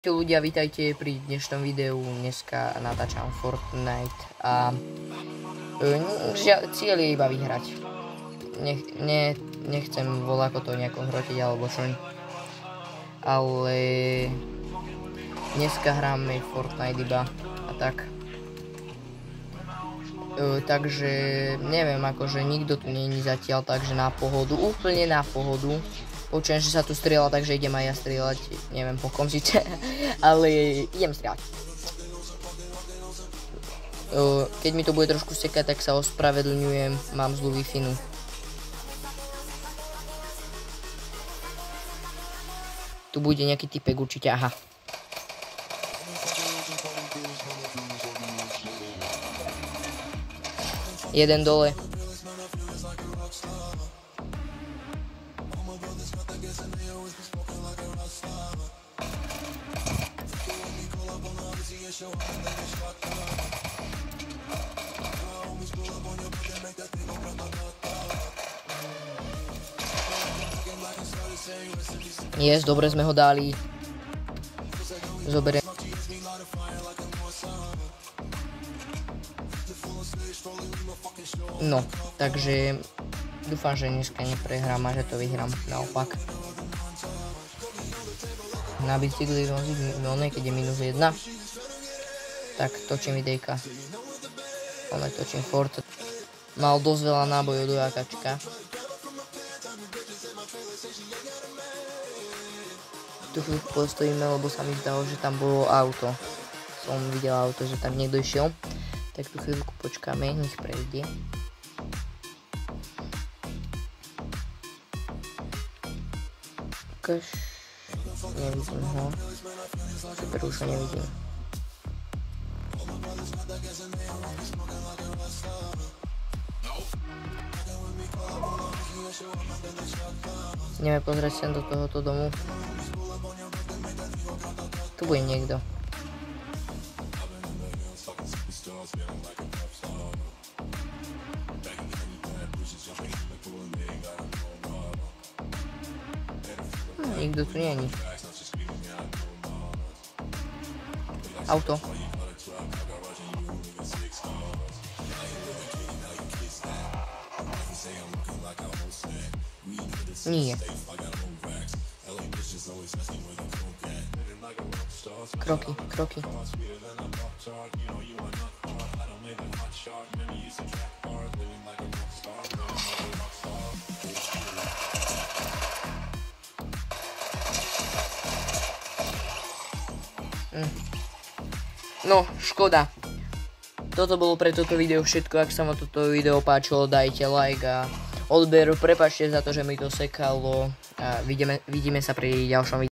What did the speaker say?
Ľudia, vítajte pri dnešnom videu. Dneska natáčam Fortnite a cieľ je iba vyhrať. Nechcem voľako to nejako hrotiť alebo čo. Ale dneska hráme Fortnite iba a tak. Takže neviem, akože nikto tu není zatiaľ, takže na pohodu, úplne na pohodu. Počujem, že sa tu strieľa, takže idem aj ja strieľať, neviem po kom síce, ale idem strieľať. Keď mi to bude trošku sekať, tak sa ospravedlňujem, mám zlú Wi-Fi. Tu bude nejaký typek určite, aha. Jeden dole. Yes, dobre sme ho dali. Zoberiem. No, takže dúfam, že dneska neprehrám a že to vyhrám naopak. Na bicykli voziť keď je -1. Tak točím videjka. Točím Ford. Mal dosť veľa nábojov do jakačka. Tu chvíľku postojíme, lebo sa mi zdalo, že tam bolo auto. Som videl auto, že tam niekto išiel. Tak tu chvíľku počkáme, nech prejde. Ukáž. Nevidím ho. Super, už ho nevidím. Ideme pozrieť sem do tohoto domu. Tu bude niekto. Nikto tu není. Auto. Nie. Kroky. No, škoda. Toto bolo pre toto video všetko. Ak sa vám toto video páčilo, dajte like a odber. Prepáčte za to, že mi to sekalo. A vidíme sa pri ďalšom videu.